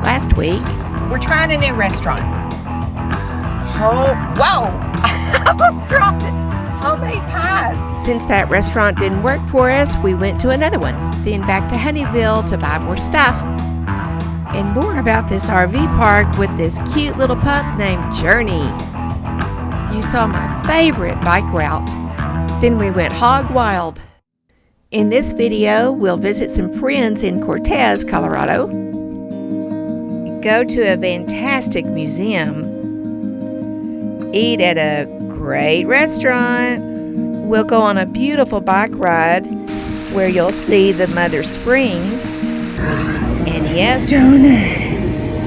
last week. We're trying a new restaurant. Oh, whoa! I almost dropped it. Homemade pies. Since that restaurant didn't work for us, we went to another one, then back to Honeyville to buy more stuff. And more about this RV park with this cute little pup named Journey. You saw my favorite bike route. Then we went hog wild. In this video, we'll visit some friends in Cortez, Colorado, go to a fantastic museum, eat at a great restaurant. We'll go on a beautiful bike ride where you'll see the Mother Springs. And yes, donuts.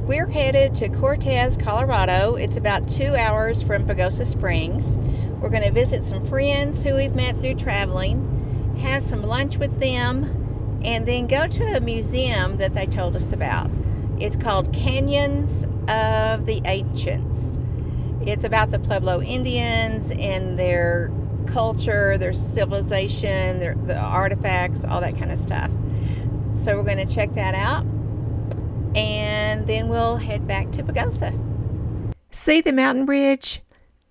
We're headed to Cortez, Colorado. It's about 2 hours from Pagosa Springs. We're going to visit some friends who we've met through traveling, have some lunch with them, and then go to a museum that they told us about. It's called Canyons of the Ancients. It's about the Pueblo Indians and their culture, their civilization, the artifacts, all that kind of stuff. So we're going to check that out, and then we'll head back to Pagosa. See the mountain ridge?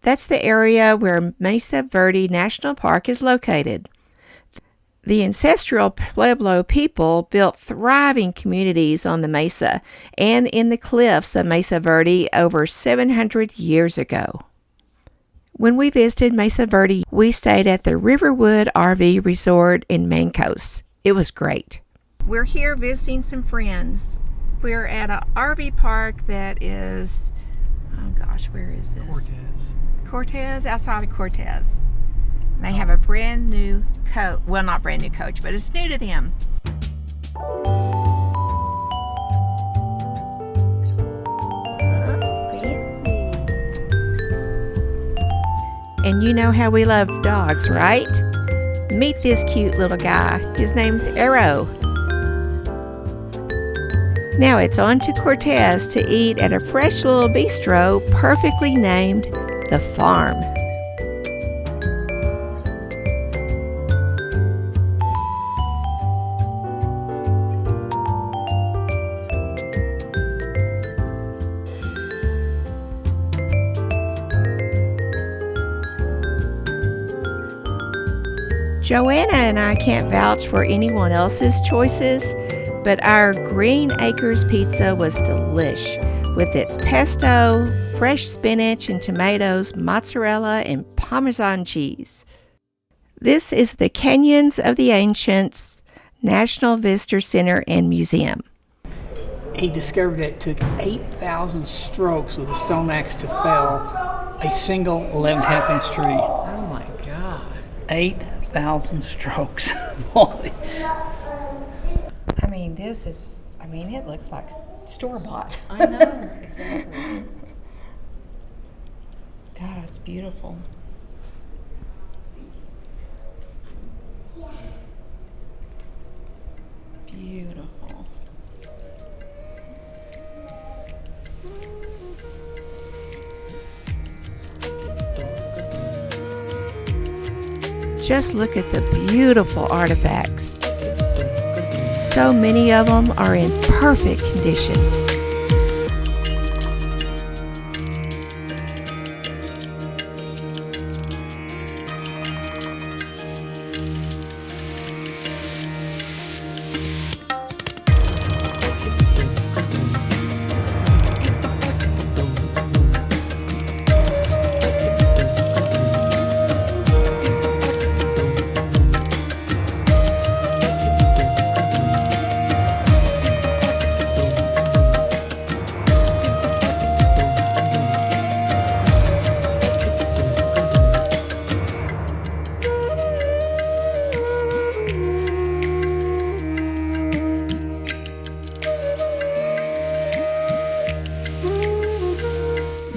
That's the area where Mesa Verde National Park is located. The ancestral Pueblo people built thriving communities on the mesa and in the cliffs of Mesa Verde over 700 years ago. When we visited Mesa Verde, we stayed at the Riverwood RV Resort in Mancos. It was great. We're here visiting some friends. We're at an RV park that is, oh gosh, where is this? Cortez, outside of Cortez. They have a brand new coach. Well, not brand new coach, but it's new to them. And you know how we love dogs, right? Meet this cute little guy. His name's Arrow. Now it's on to Cortez to eat at a fresh little bistro perfectly named The Farm. Joanna and I can't vouch for anyone else's choices, but our Green Acres pizza was delish with its pesto, fresh spinach and tomatoes, mozzarella, and Parmesan cheese. This is the Canyons of the Ancients National Visitor Center and Museum. He discovered that it took 8,000 strokes with a stone axe to fell a single 11.5-inch tree. Oh my God. 8,000 strokes. I mean, it looks like store-bought. I know, exactly. God, it's beautiful. Beautiful. Just look at the beautiful artifacts. So many of them are in perfect condition.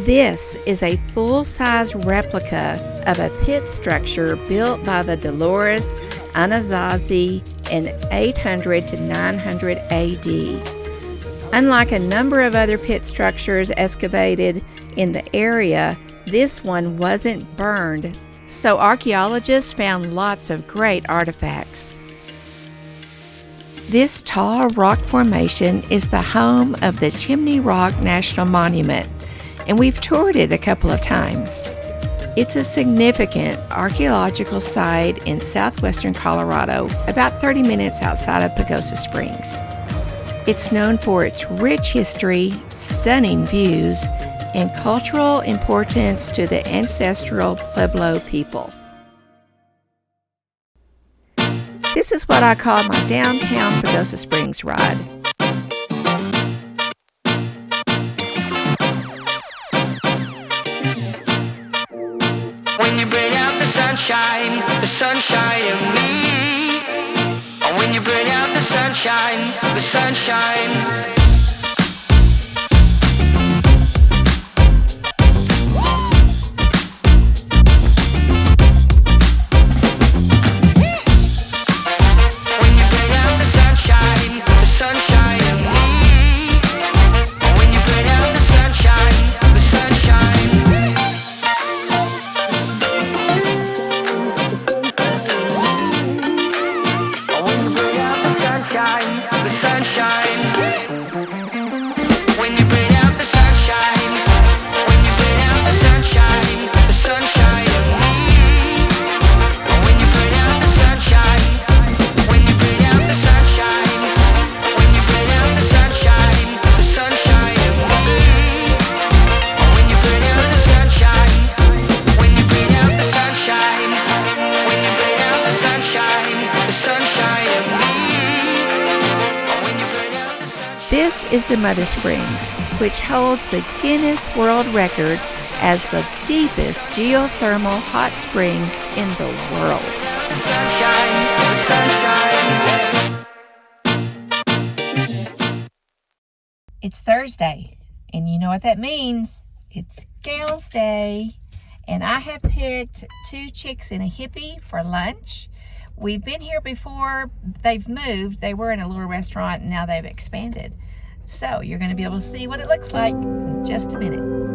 This is a full-size replica of a pit structure built by the Dolores Anasazi in 800 to 900 AD. Unlike a number of other pit structures excavated in the area, this one wasn't burned so archaeologists found lots of great artifacts. This tall rock formation is the home of the Chimney Rock National Monument, and we've toured it a couple of times. It's a significant archaeological site in southwestern Colorado, about 30 minutes outside of Pagosa Springs. It's known for its rich history, stunning views, and cultural importance to the ancestral Pueblo people. This is what I call my downtown Pagosa Springs ride. When you bring out the sunshine in me. And when you bring out the sunshine, the sunshine. This is the Mother Springs, which holds the Guinness World Record as the deepest geothermal hot springs in the world. It's Thursday, and you know what that means. It's Gals Day, and I have picked 2 chicks and a hippie for lunch. We've been here before. They've moved. They were in a little restaurant, and now they've expanded. So you're going to be able to see what it looks like in just a minute.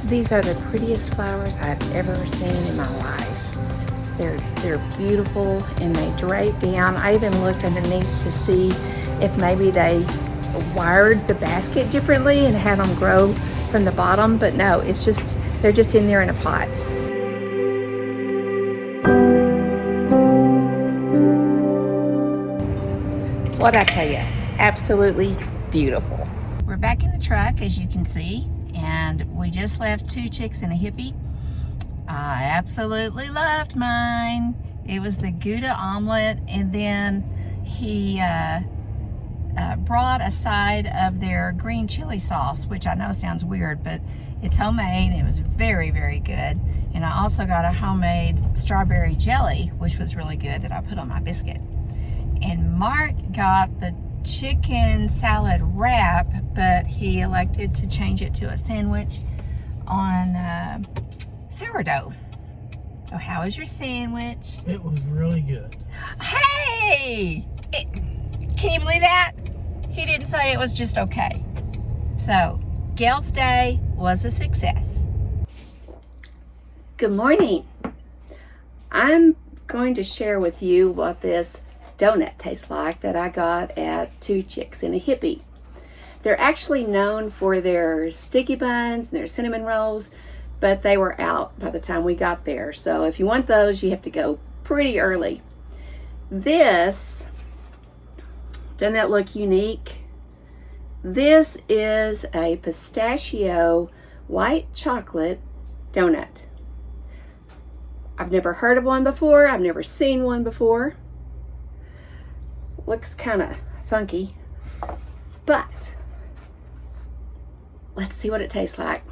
These are the prettiest flowers I've ever seen in my life. They're beautiful, and they drape down. I even looked underneath to see if maybe they wired the basket differently and had them grow from the bottom, but no, it's just, they're just in there in a pot. What'd I tell you? Absolutely beautiful. We're back in the truck, as you can see, and we just left 2 chicks and a hippie. I absolutely loved mine. It was the Gouda omelet, and then he brought a side of their green chili sauce, which I know sounds weird, but it's homemade. It was very, very good. And I also got a homemade strawberry jelly, which was really good, that I put on my biscuit. And Mark got the chicken salad wrap, but he elected to change it to a sandwich on sourdough. So how was your sandwich? It was really good. Hey! Can you believe that? He didn't say it was just okay. So, Gals Day was a success. Good morning. I'm going to share with you what this donut tastes like that I got at Two Chicks and a Hippie. They're actually known for their sticky buns and their cinnamon rolls, but they were out by the time we got there. So if you want those, you have to go pretty early. This, doesn't that look unique? This is a pistachio white chocolate donut. I've never heard of one before. I've never seen one before. Looks kind of funky, but let's see what it tastes like.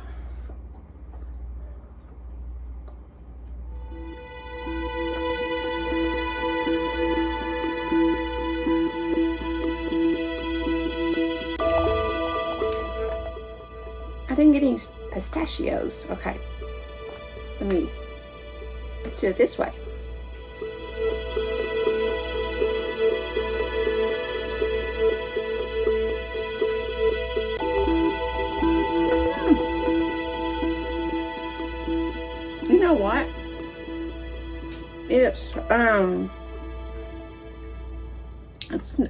I didn't get any pistachios. Okay, let me do it this way. You know what?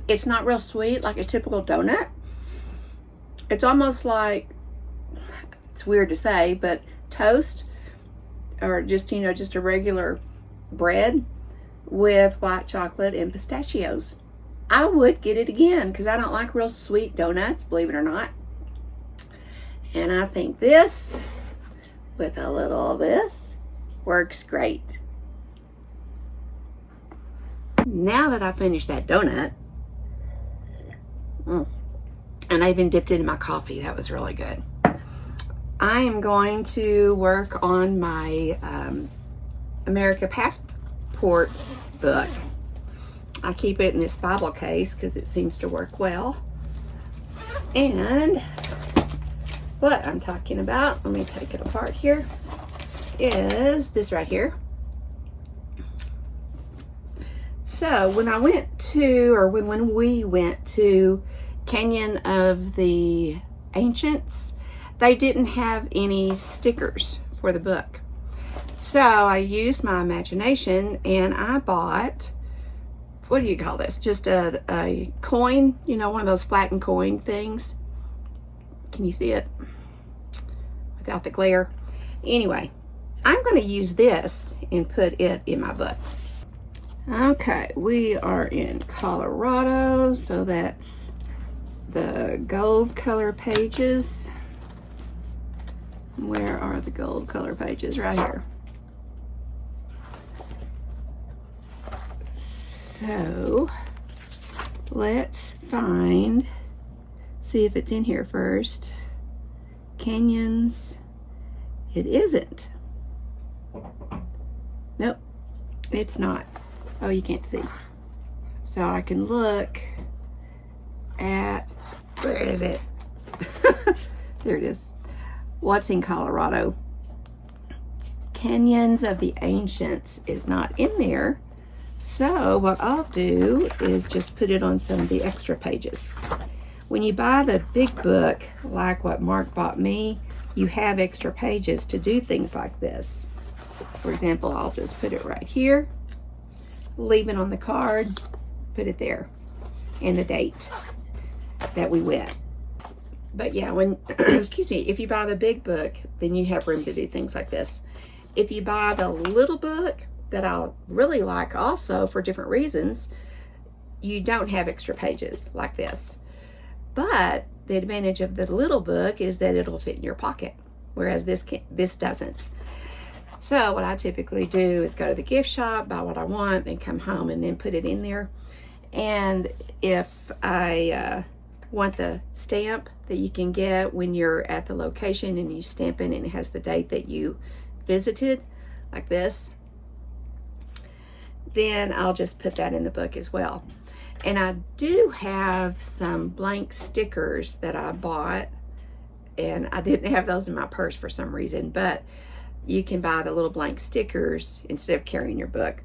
It's not real sweet like a typical donut. It's almost like, it's weird to say, but toast, or just, you know, just a regular bread with white chocolate and pistachios. I would get it again because I don't like real sweet donuts, believe it or not. And I think this, with a little of this, works great. Now that I finished that donut, and I even dipped it in my coffee, that was really good. I am going to work on my America Passport book. I keep it in this Bible case because it seems to work well. And what I'm talking about, let me take it apart here, is this right here. So when I went to, or when we went to Canyon of the Ancients, they didn't have any stickers for the book. So I used my imagination and I bought, what do you call this? Just a coin, you know, one of those flattened coin things. Can you see it without the glare? Anyway, I'm going to use this and put it in my book. Okay, we are in Colorado, so that's the gold color pages. Where are the gold color pages? Right here. So let's find, see if it's in here first. Canyons. It isn't. Nope, it's not. Oh, you can't see. So I can look at, where is it? There it is. What's in Colorado? Canyons of the Ancients is not in there. So what I'll do is just put it on some of the extra pages. When you buy the big book, like what Mark bought me, you have extra pages to do things like this. For example, I'll just put it right here, leave it on the card, put it there, and the date that we went. But yeah, when, excuse me, if you buy the big book, then you have room to do things like this. If you buy the little book, that I really like also for different reasons, you don't have extra pages like this. But the advantage of the little book is that it'll fit in your pocket, whereas this doesn't. So what I typically do is go to the gift shop, buy what I want, and come home and then put it in there. And if I want the stamp that you can get when you're at the location and you stamp it and it has the date that you visited, like this, then I'll just put that in the book as well. And I do have some blank stickers that I bought, and I didn't have those in my purse for some reason, but you can buy the little blank stickers instead of carrying your book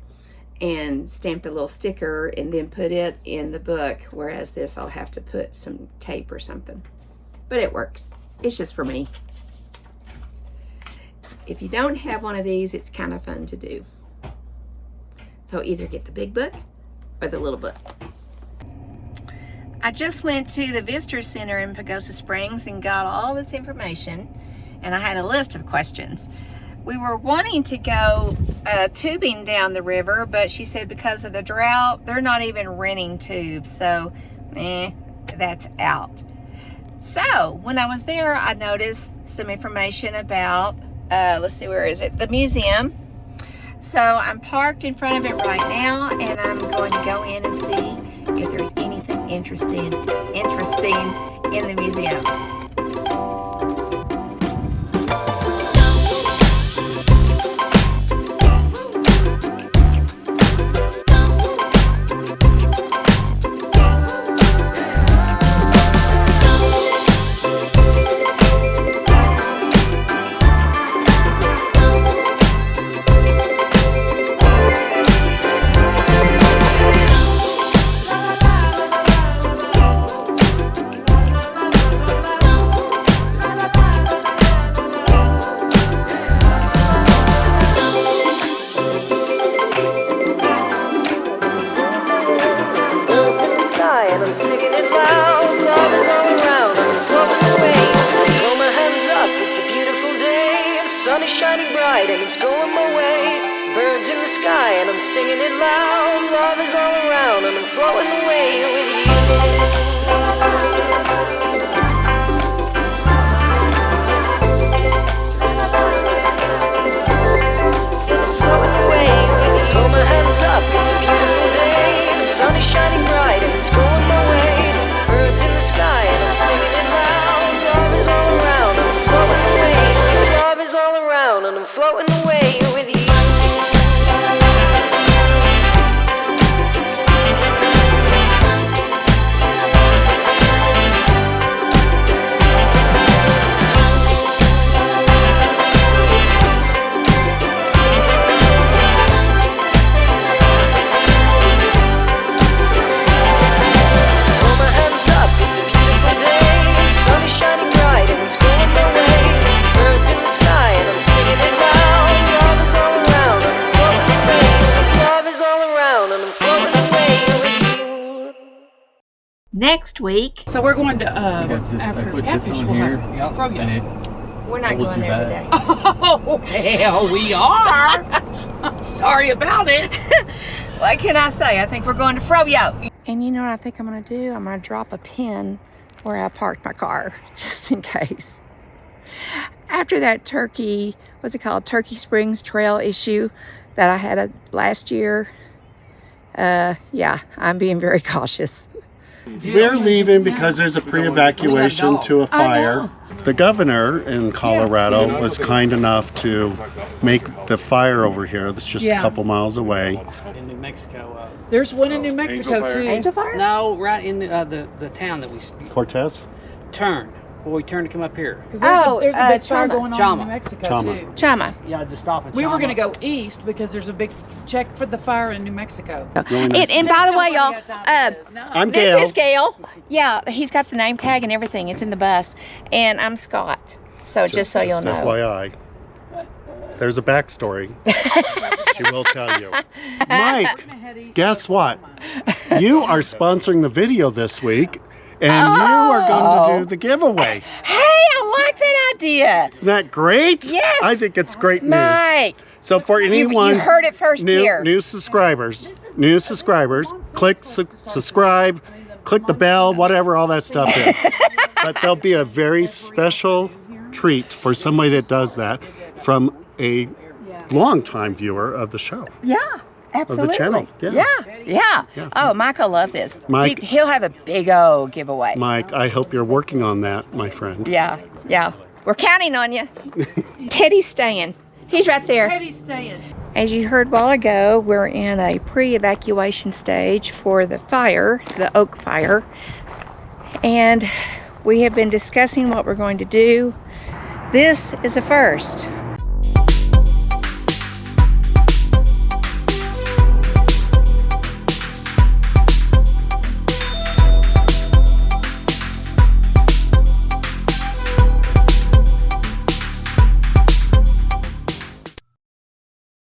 and stamp the little sticker and then put it in the book, whereas this I'll have to put some tape or something. But it works. It's just for me. if you don't have one of these, it's kind of fun to do. So either get the big book or the little book. I just went to the Visitor Center in Pagosa Springs and got all this information, and I had a list of questions. We were wanting to go tubing down the river, but she said because of the drought, they're not even renting tubes, so that's out. So when I was there, I noticed some information about, let's see, where is it? The museum. So I'm parked in front of it right now, and I'm going to go in and see if there's anything interesting in the museum. Shining bright and it's going my way. Birds in the sky and I'm singing it loud. Love is all around and I'm flowing away with you. And I'm flowing away with you. Throw my hands up, it's a beautiful day. The sun is shining bright and it's going my way. Birds in the sky and I'm singing it loud. Love is all around and I'm flowing away. Love is all around and I'm floating away with you. Throw my hands up, it's a beautiful day. The sun is shining bright and it's going my way. Birds in the sky and I'm singing it loud. Love is all around and I'm floating away. Love is all around and I'm floating away with you. Next week, So we're going to, after Catfish, we'll have Froyo. we're not going there today. Oh, hell, we are. Sorry about it. What can I say? I think we're going to Froyo. And you know what I think I'm going to do? I'm going to drop a pin where I parked my car, just in case. After that Turkey Springs Trail issue that I had last year, yeah, I'm being very cautious. We're leaving because there's a pre-evacuation to a fire. The governor in Colorado was kind enough to make the fire over here that's just a couple miles away. In New Mexico. There's one in New Mexico too. Angel fire? No, right in the town that we Cortez? turned. Well, we turned to come up here. Because there's a big fire going on Chama. in New Mexico Chama. too. Chama. Yeah, just stop at We were Chama. going to go east because there's a big check for the fire in New Mexico. Really nice. And by the way, y'all, I'm this Gail. is Gail. Yeah, he's got the name tag and everything. It's in the bus. And I'm Scott. So just so you'll know. FYI. There's a backstory. She will tell you. Mike, guess what? You are sponsoring the video this week, and you are going to do the giveaway. Hey, I like that idea. Isn't that great? Yes. I think it's great news. Mike, So for anyone you heard it first here. new subscribers, click subscribe, click the bell, whatever all that stuff is. But there'll be a very special treat for somebody that does that from a longtime viewer of the show. Yeah, absolutely. Of the channel. Yeah. Oh, Mike will love this. Mike- He'll have a big old giveaway. Mike, I hope you're working on that, my friend. Yeah. We're counting on you. Teddy's staying. He's right there. Teddy's staying. As you heard a while ago, we're in a pre-evacuation stage for the fire, the oak fire. And we have been discussing what we're going to do. This is a first.